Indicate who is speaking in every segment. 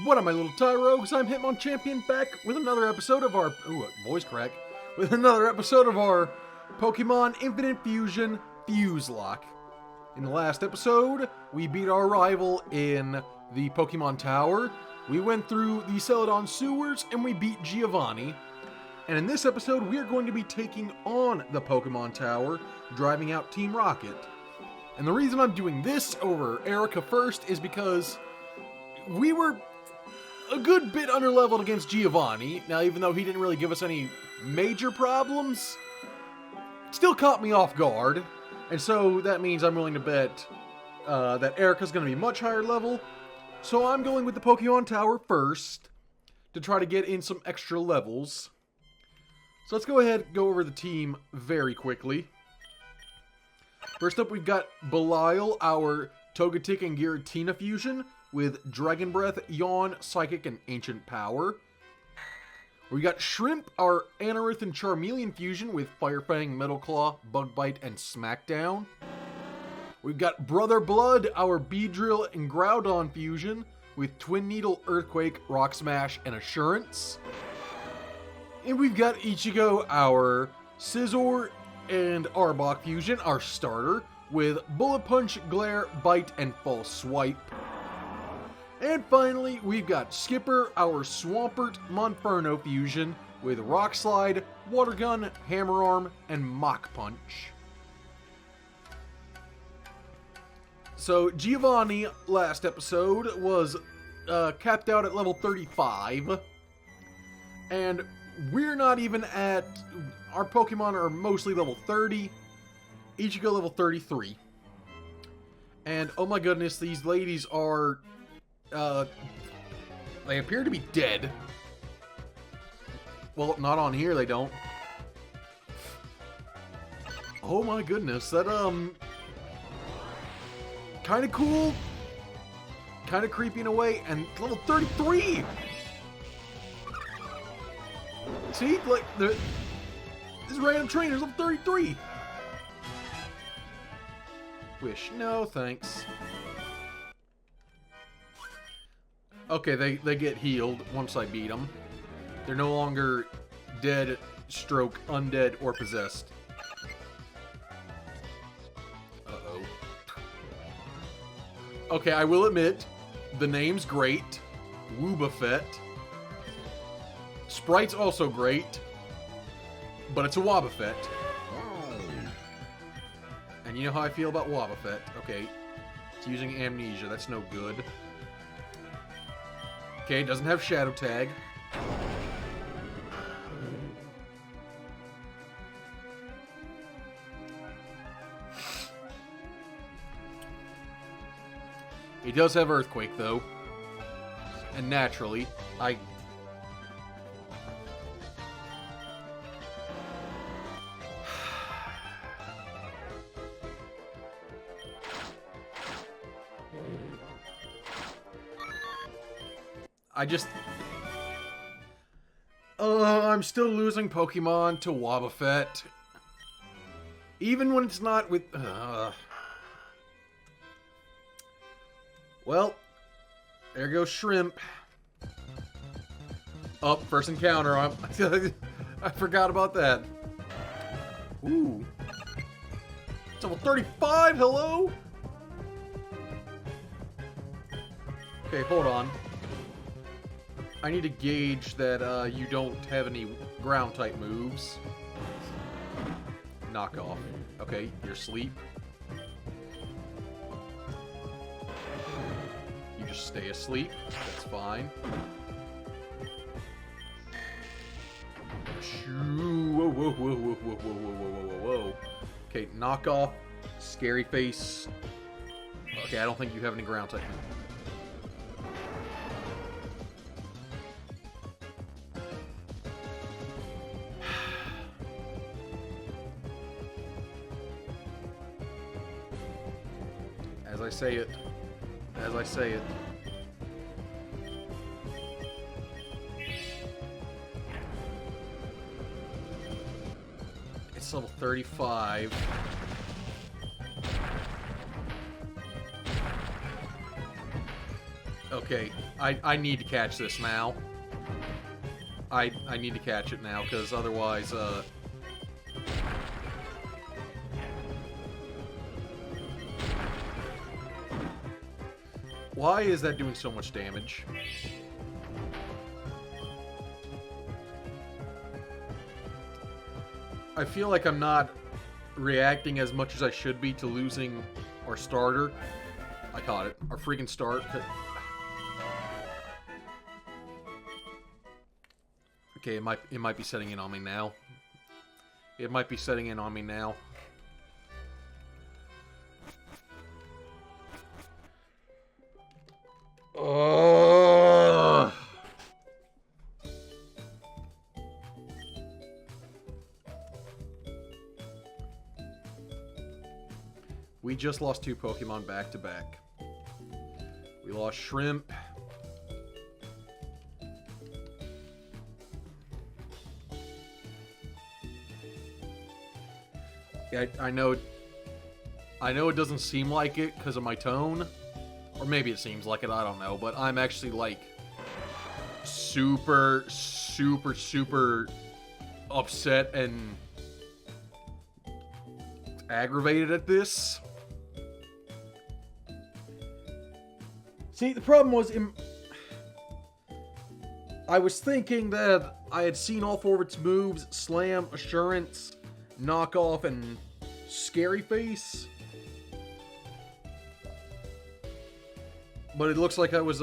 Speaker 1: What up, my little Tyrogues? I'm Hitmonchampion back with another episode of our... Ooh, voice crack. With another episode of our Pokemon Infinite Fusion Fuselocke. In the last episode, we beat our rival in the Pokemon Tower. We went through the Celadon sewers and we beat Giovanni. And in this episode, we are going to be taking on the Pokemon Tower, driving out Team Rocket. And the reason I'm doing this over Erica first is because we were a good bit underleveled against Giovanni. Now, even though he didn't really give us any major problems, it still caught me off guard. And so that means I'm willing to bet that Erica's going to be much higher level. So I'm going with the Pokemon Tower first to try to get in some extra levels. So let's go ahead and go over the team very quickly. First up, we've got Belial, our Togetic and Giratina fusion, with Dragon Breath, Yawn, Psychic, and Ancient Power. We got Shrimp, our Anorith and Charmeleon fusion, with Fire Fang, Metal Claw, Bug Bite, and Smackdown. We've got Brother Blood, our Beedrill and Groudon fusion, with Twin Needle, Earthquake, Rock Smash, and Assurance. And we've got Ichigo, our Scizor and Arbok fusion, our starter, with Bullet Punch, Glare, Bite, and False Swipe. And finally, we've got Skipper, our Swampert Monferno fusion, with Rock Slide, Water Gun, Hammer Arm, and Mach Punch. So, Giovanni, last episode, was capped out at level 35. And we're not even at... Our Pokemon are mostly level 30. Ichigo level 33. And, oh my goodness, these ladies are... they appear to be dead. Well, not on here, they don't. Oh my goodness, that, kind of cool. Kind of creepy in a way, and level 33! See, like, this random trainer's level 33! Wish. No, thanks. Okay, they get healed once I beat them. They're no longer dead, stroke, undead, or possessed. Uh-oh. Okay, I will admit, the name's great. Wobbuffet. Sprite's also great, but it's a Wobbuffet. And you know how I feel about Wobbuffet. Okay, it's using Amnesia, that's no good. Okay, doesn't have Shadow Tag. He does have Earthquake, though. And naturally, I just... I'm still losing Pokemon to Wobbuffet. Even when it's not with... Well, there goes Shrimp. Oh, first encounter. I forgot about that. Ooh. It's level 35, hello? Okay, hold on. I need to gauge that you don't have any ground-type moves. Knock off. Okay, you're asleep. You just stay asleep. That's fine. Whoa, whoa, whoa, whoa, whoa, whoa, whoa, whoa, whoa, whoa. Okay, knock off. Scary face. Okay, I don't think you have any ground-type moves. As I say it. As I say it. It's level 35. Okay, I need to catch this now. I need to catch it now, because otherwise, why is that doing so much damage? I feel like I'm not reacting as much as I should be to losing our starter. I caught it. Our freaking start. Okay, it might be setting in on me now. It might be setting in on me now. Ugh. We just lost 2 Pokemon back to back. We lost Shrimp. Yeah, I know it doesn't seem like it because of my tone. Or maybe it seems like it, I don't know. But I'm actually, like, super, super, super upset and aggravated at this. See, the problem was, I was thinking that I had seen all 4 of its moves: Slam, Assurance, Knockoff, and Scary Face. But it looks like I was,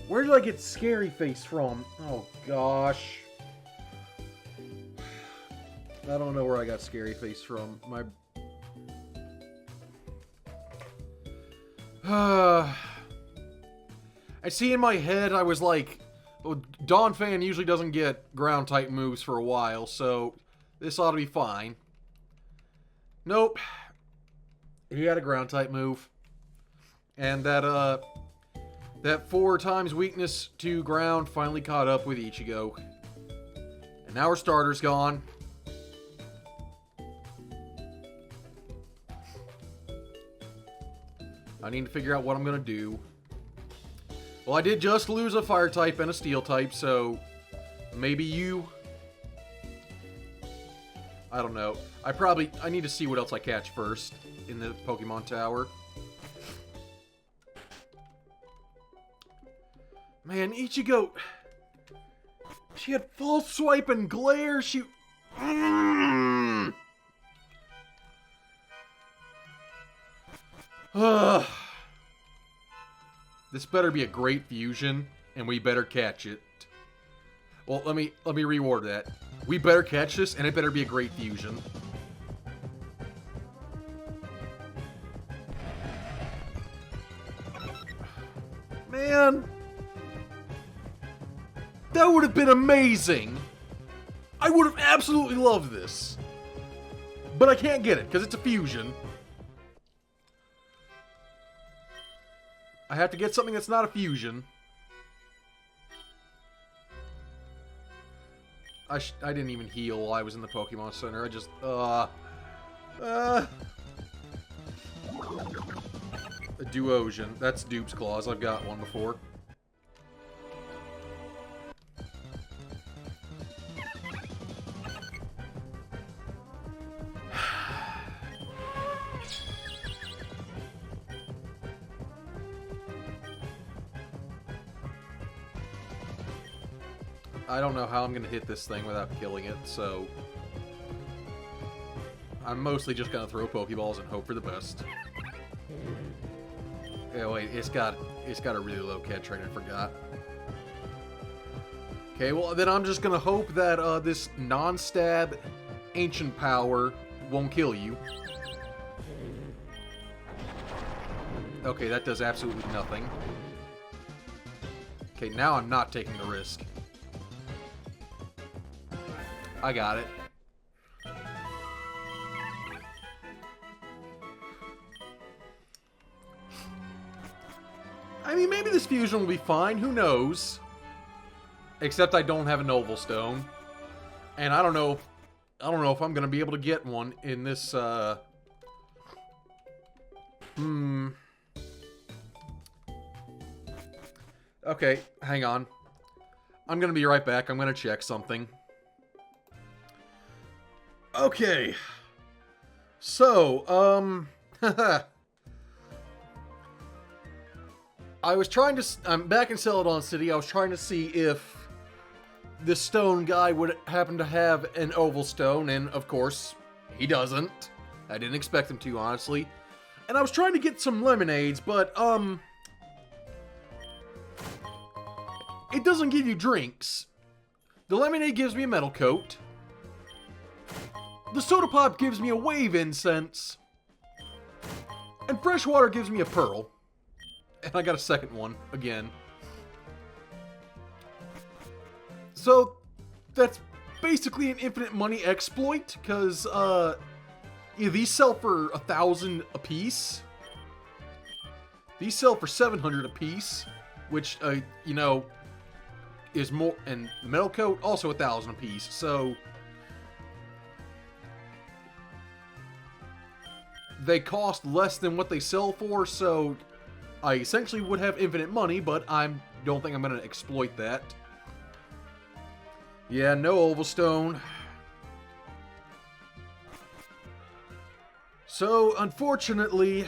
Speaker 1: where did I get Scary Face from? Oh, gosh. I don't know where I got Scary Face from. I see in my head, I was like, well, Donphan usually doesn't get ground-type moves for a while, so this ought to be fine. Nope. He had a ground-type move. And that 4 times weakness to ground finally caught up with Ichigo. And now our starter's gone. I need to figure out what I'm going to do. Well, I did just lose a fire type and a steel type, so maybe you... I don't know. I need to see what else I catch first in the Pokemon Tower. Man, Ichigo... She had False Swipe and Glare, she... This better be a great fusion, and we better catch it. Well, let me reward that. We better catch this, and it better be a great fusion. Man! That would have been amazing! I would have absolutely loved this. But I can't get it, because it's a fusion. I have to get something that's not a fusion. I didn't even heal while I was in the Pokemon Center. I just, A Duosian. That's Dupes Claws. I've got one before. I don't know how I'm going to hit this thing without killing it, so... I'm mostly just going to throw Pokeballs and hope for the best. Yeah, wait, it's got a really low catch rate, I forgot. Okay, well, then I'm just going to hope that this non-stab Ancient Power won't kill you. Okay, that does absolutely nothing. Okay, now I'm not taking the risk. I got it. I mean, maybe this fusion will be fine. Who knows? Except I don't have a Noble Stone. And I don't know if I'm going to be able to get one in this, Okay, hang on. I'm gonna be right back. I'm gonna check something. Okay. So, I was trying to... I'm back in Celadon City. I was trying to see if this stone guy would happen to have an oval stone, and of course, he doesn't. I didn't expect him to, honestly. And I was trying to get some lemonades, but, it doesn't give you drinks. The lemonade gives me a metal coat. The soda pop gives me a wave incense. And fresh water gives me a pearl. And I got a second one, again. So, that's basically an infinite money exploit, because, these sell for 1,000 apiece. These sell for 700 apiece, which, you know, is more, and the metal coat, also 1,000 apiece, so... They cost less than what they sell for, so I essentially would have infinite money, but I don't think I'm going to exploit that. Yeah, no oval stone. So, unfortunately,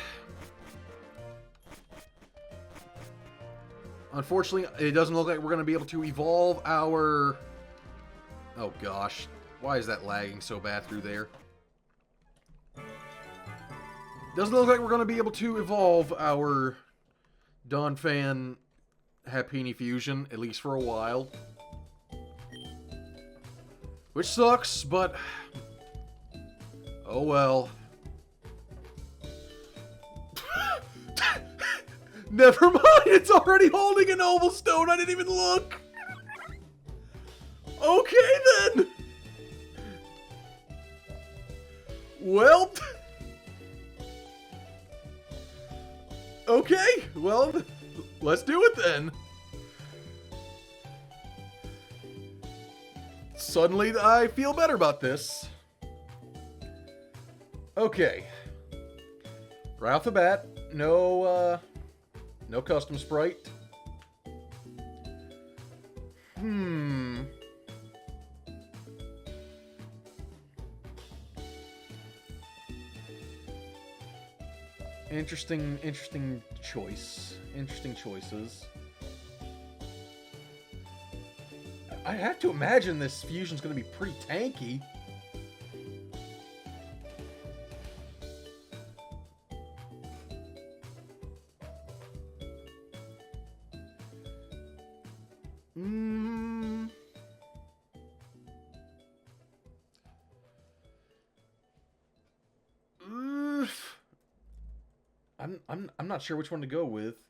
Speaker 1: it doesn't look like we're going to be able to evolve our... Oh gosh, why is that lagging so bad through there? Doesn't look like we're going to be able to evolve our Donphan Happiny Fusion, at least for a while. Which sucks, but... Oh well. Never mind, it's already holding an oval stone, I didn't even look! Okay then! Well... Okay, well, let's do it then. Suddenly, I feel better about this. Okay. Right off the bat, no custom sprite. Interesting choice. Interesting choices. I have to imagine this fusion's gonna be pretty tanky. I'm not sure which one to go with.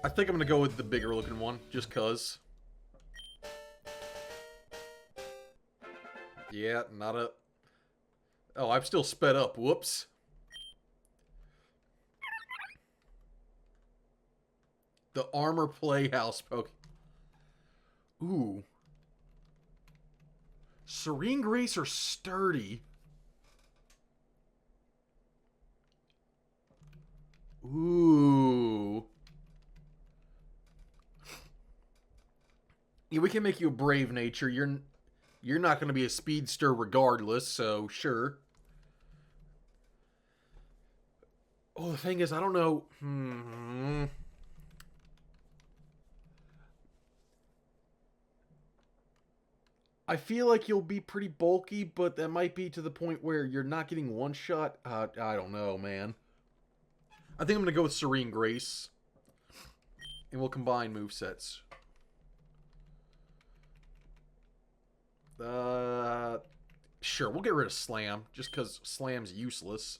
Speaker 1: I think I'm gonna go with the bigger looking one, just cuz. Yeah, not a... Oh, I'm still sped up. Whoops. The Armor Playhouse Poke. Ooh. Serene Grace or Sturdy? Ooh. Yeah, we can make you a Brave Nature. You're not going to be a speedster regardless, so sure. Oh, the thing is, I don't know. I feel like you'll be pretty bulky, but that might be to the point where you're not getting one shot. I don't know, man. I think I'm going to go with Serene Grace. And we'll combine movesets. Sure, we'll get rid of Slam, just because Slam's useless.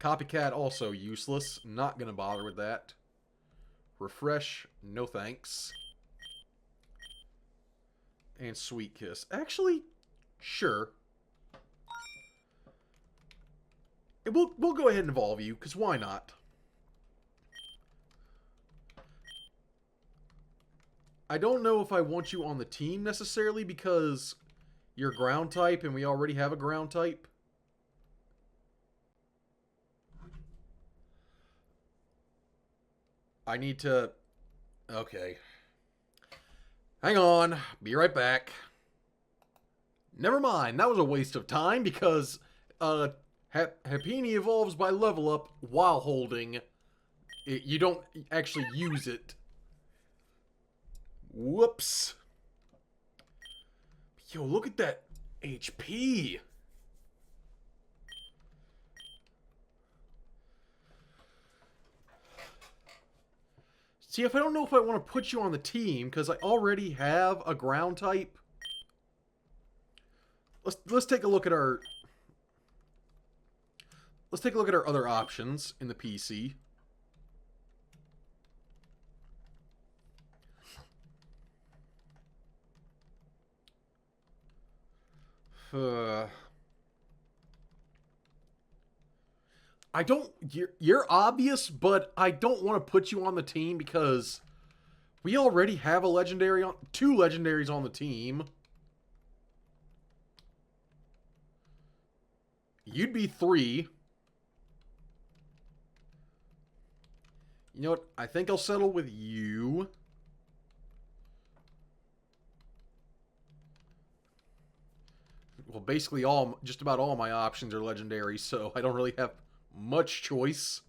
Speaker 1: Copycat also useless. Not going to bother with that. Refresh, no thanks. And Sweet Kiss. Actually, sure. We'll go ahead and evolve you, because why not? I don't know if I want you on the team necessarily because you're ground type and we already have a ground type. I need to... Okay. Hang on. Be right back. Never mind. That was a waste of time because Happiny evolves by level up while holding. You don't actually use it. Whoops. Yo, look at that HP. See, if I don't know if I want to put you on the team, because I already have a ground type. Let's take a look at our... Let's take a look at our other options in the PC. I don't... You're obvious, but I don't want to put you on the team because we already have a legendary on... 2 legendaries on the team. You'd be 3. You know what? I think I'll settle with you. Well, basically just about all my options are legendary, so I don't really have much choice.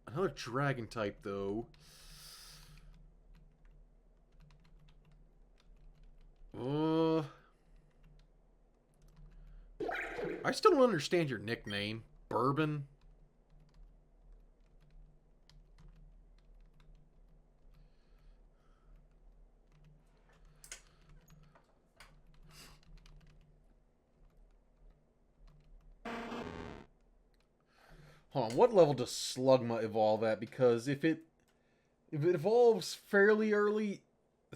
Speaker 1: Another dragon type, though. I still don't understand your nickname. Bourbon? Hold on, what level does Slugma evolve at? Because if it evolves fairly early,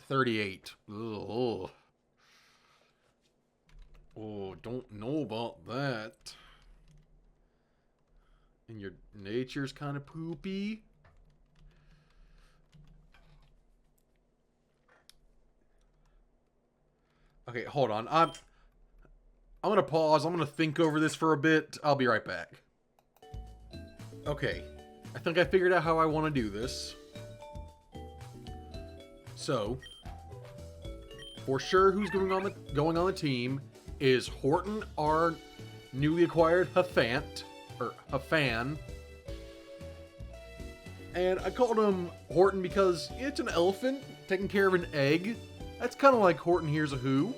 Speaker 1: 38. Ugh. Oh, don't know about that. And your nature's kind of poopy. Okay, hold on. I'm gonna pause. I'm gonna think over this for a bit. I'll be right back. Okay, I think I figured out how I want to do this. So, for sure, who's going on the team is Horton, our newly acquired Hafan. And I called him Horton because it's an elephant taking care of an egg. That's kind of like Horton Here's a Who.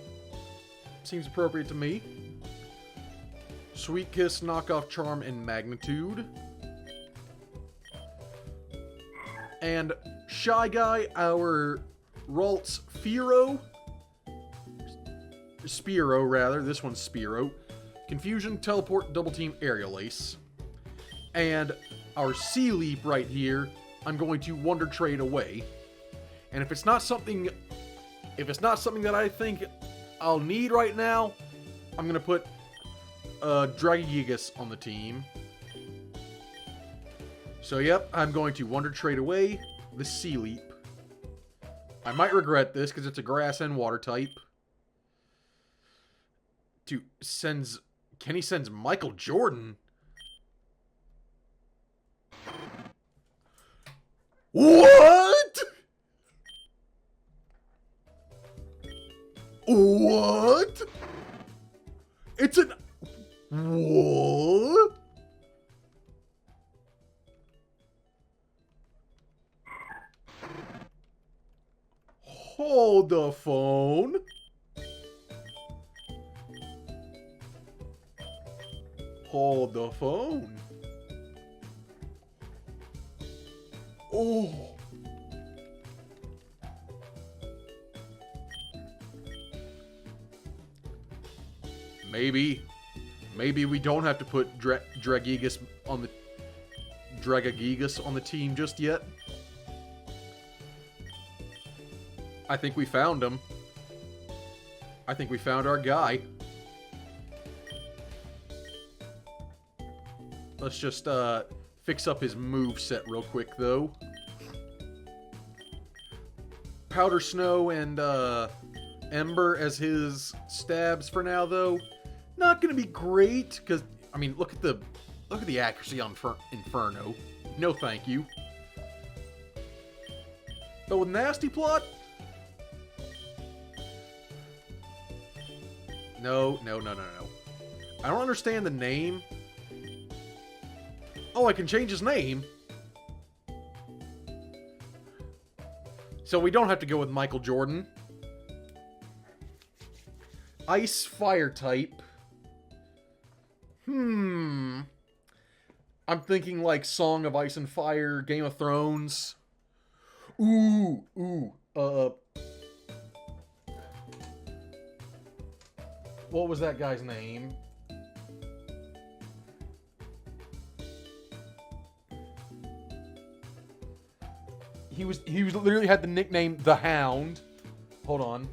Speaker 1: Seems appropriate to me. Sweet Kiss, Knockoff Charm, and Magnitude. And Shy Guy, our Ralts Spiro, rather. This one's Spiro. Confusion, Teleport, Double Team, Aerial Ace. And our Sea Leap right here, I'm going to Wonder Trade away. And if it's not something that I think I'll need right now, I'm going to put Dragigigas on the team. So, yep, I'm going to Wonder Trade away the Sea Leap. I might regret this because it's a grass and water type. Kenny sends Michael Jordan. What? What? It's an... What? Hold the phone. Hold the phone. Oh. Maybe we don't have to put Dragigigas on the team just yet. I think we found him. I think we found our guy. Let's just fix up his move set real quick, though. Powder Snow and Ember as his stabs for now, though. Not gonna be great, because I mean, look at the accuracy on Inferno. No, thank you. But with Nasty Plot, no. I don't understand the name. Oh, I can change his name. So we don't have to go with Michael Jordan. Ice Fire type. I'm thinking like Song of Ice and Fire, Game of Thrones. What was that guy's name? He was literally had the nickname The Hound. Hold on.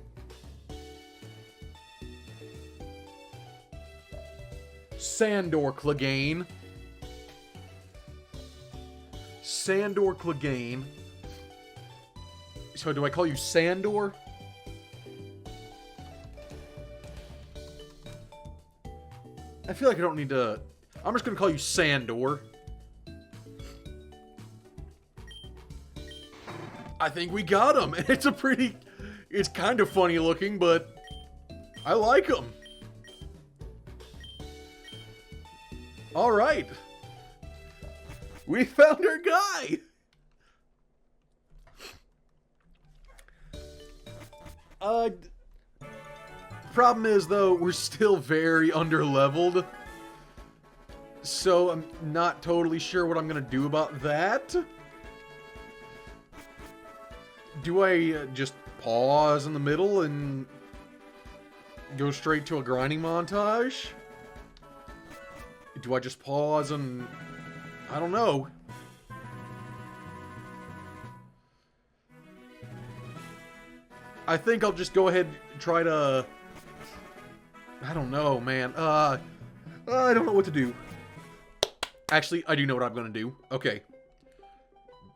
Speaker 1: Sandor Clegane. Sandor Clegane. So do I call you Sandor? I feel like I don't need to... I'm just going to call you Sandor. I think we got him. It's a pretty... It's kind of funny looking, but I like him. Alright. We found our guy. Problem is, though, we're still very under-leveled. So I'm not totally sure what I'm going to do about that. Do I just pause in the middle and go straight to a grinding montage? Do I just pause and... I don't know. I think I'll just go ahead and try to... I don't know, man. I don't know what to do. Actually, I do know what I'm going to do. Okay.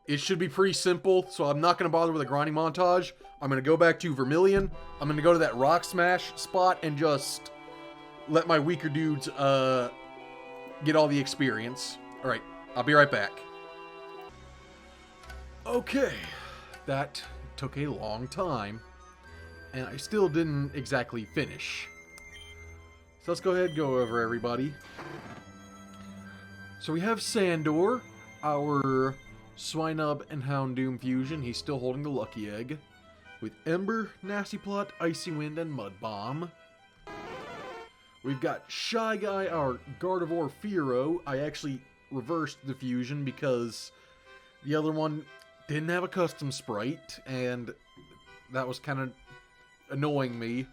Speaker 1: It should be pretty simple, so I'm not going to bother with a grinding montage. I'm going to go back to Vermilion. I'm going to go to that Rock Smash spot and just let my weaker dudes get all the experience. Alright, I'll be right back. Okay. That took a long time, and I still didn't exactly finish. So let's go ahead and go over everybody. So we have Sandor, our Swinub and Houndoom fusion. He's still holding the Lucky Egg. With Ember, Nasty Plot, Icy Wind, and Mud Bomb. We've got Shy Guy, our Gardevoir Fearow. I actually reversed the fusion because the other one didn't have a custom sprite, and that was kind of annoying me.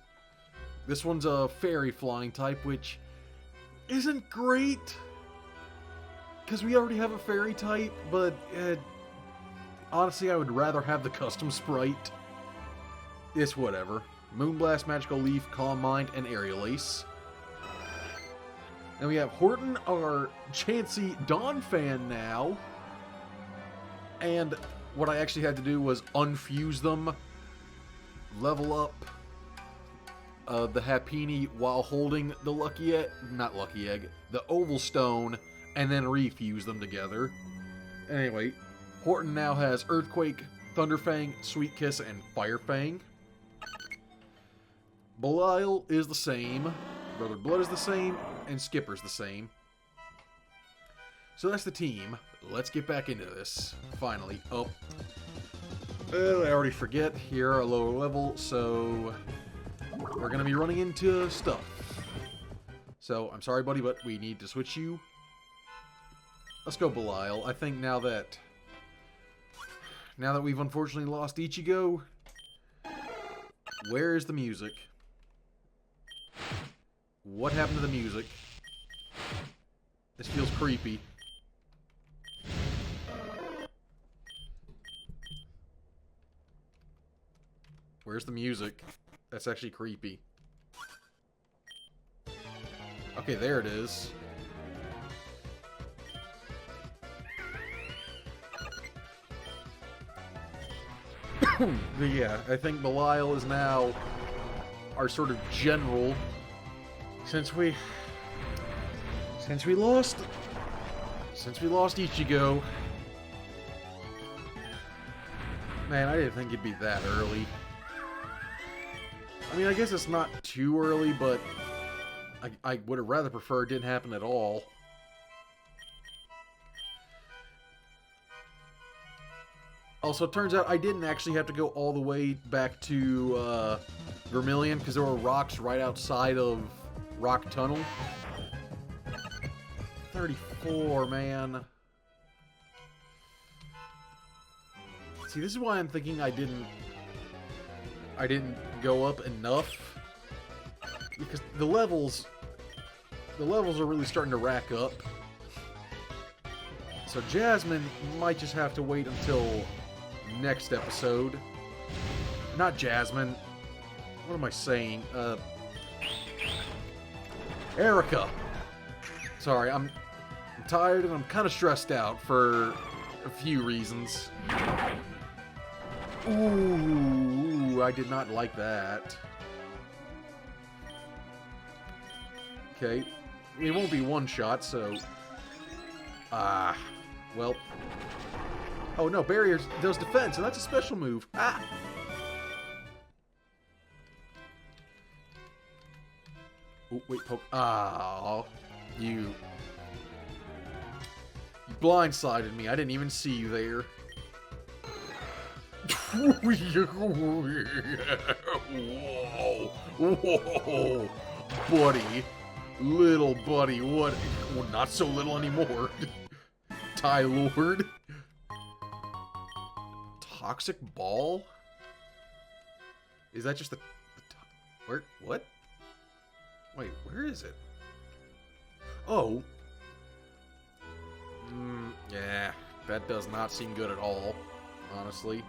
Speaker 1: This one's a Fairy Flying type, which isn't great, because we already have a Fairy type, but honestly, I would rather have the custom sprite. It's whatever. Moonblast, Magical Leaf, Calm Mind, and Aerial Ace. Then we have Horton, our Chansey Dawn fan now. And what I actually had to do was unfuse them, level up the Happiny while holding the Lucky Egg, not Lucky Egg, the Oval Stone, and then refuse them together. Anyway, Horton now has Earthquake, Thunderfang, Sweet Kiss, and Firefang. Belial is the same, Brother Blood is the same, and Skipper's the same. So that's the team. Let's get back into this, finally. Oh, I already forget, here are a lower level, so we're going to be running into stuff. So, I'm sorry, buddy, but we need to switch you. Let's go Belial. I think now that we've unfortunately lost Ichigo, where is the music? What happened to the music? This feels creepy. Where's the music? That's actually creepy. Okay, there it is. Yeah, I think Belial is now our sort of general since we lost Ichigo. Man, I didn't think it'd be that early. I mean, I guess it's not too early, but I would have rather preferred it didn't happen at all. Also, it turns out I didn't actually have to go all the way back to Vermilion, because there were rocks right outside of Rock Tunnel. 34, man. See, this is why I'm thinking I didn't go up enough, because the levels are really starting to rack up. So Jasmine might just have to wait until next episode. Not Jasmine. What am I saying? Erica. Sorry, I'm tired and I'm kind of stressed out for a few reasons. Ooh, I did not like that. Okay. It won't be one shot, so... well... Oh no, barriers does defense, and that's a special move. Ah! Oh, wait, poke. Ah, you blindsided me. I didn't even see you there. Whoa, whoa, buddy, little buddy. What? Well, not so little anymore. Ty Lord. Toxic ball? Is that just the where? What? Wait, where is it? Oh. Yeah, that does not seem good at all, honestly.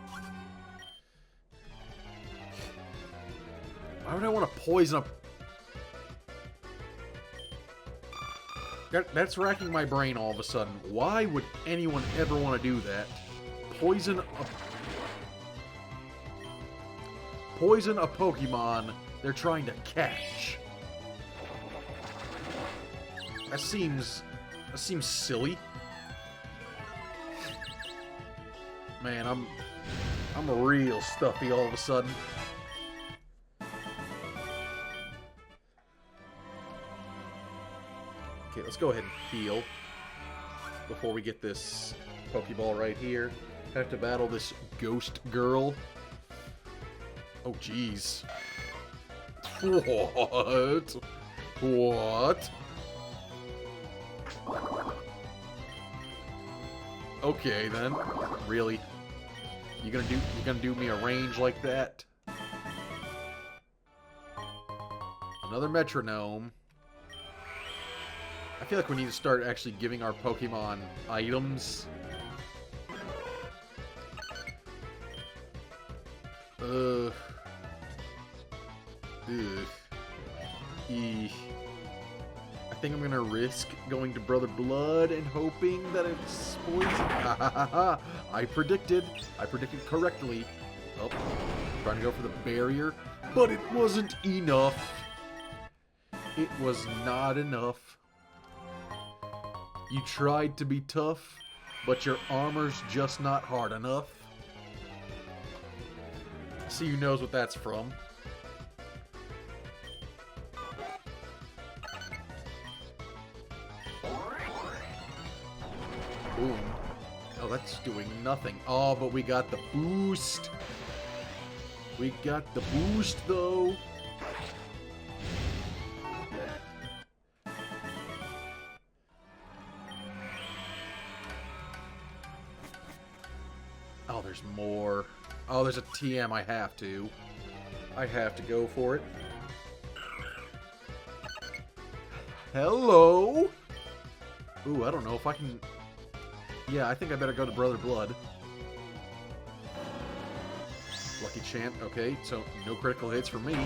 Speaker 1: Why would I want to poison a... That's racking my brain all of a sudden. Why would anyone ever want to do that? Poison a Pokemon they're trying to catch. That seems silly. Man, I'm a real stuffy all of a sudden. Okay, let's go ahead and heal before we get this Pokeball right here. I have to battle this ghost girl. Oh, jeez. What? What? Okay, then. Really? You gonna do me a range like that? Another metronome. I feel like we need to start actually giving our Pokemon items. Ugh. I think I'm gonna risk going to Brother Blood and hoping that it's poison. I predicted correctly. Oh, trying to go for the barrier, but it wasn't enough. It was not enough. You tried to be tough, but your armor's just not hard enough. See who knows what that's from. Boom. Oh, that's doing nothing. Oh, but we got the boost. We got the boost, though. Oh, there's more. Oh, there's a TM. I have to go for it. Hello? Ooh, I don't know if I can... Yeah, I think I better go to Brother Blood. Lucky Champ. Okay, so no critical hits for me.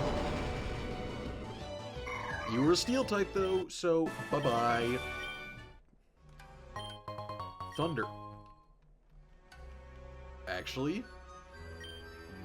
Speaker 1: You were a Steel type, though, so bye-bye. Thunder. Actually,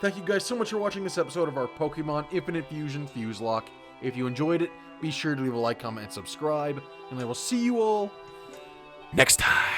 Speaker 1: Thank you guys so much for watching this episode of our Pokemon Infinite Fusion Fuselocke. If you enjoyed it, be sure to leave a like, comment, and subscribe, and I will see you all next time.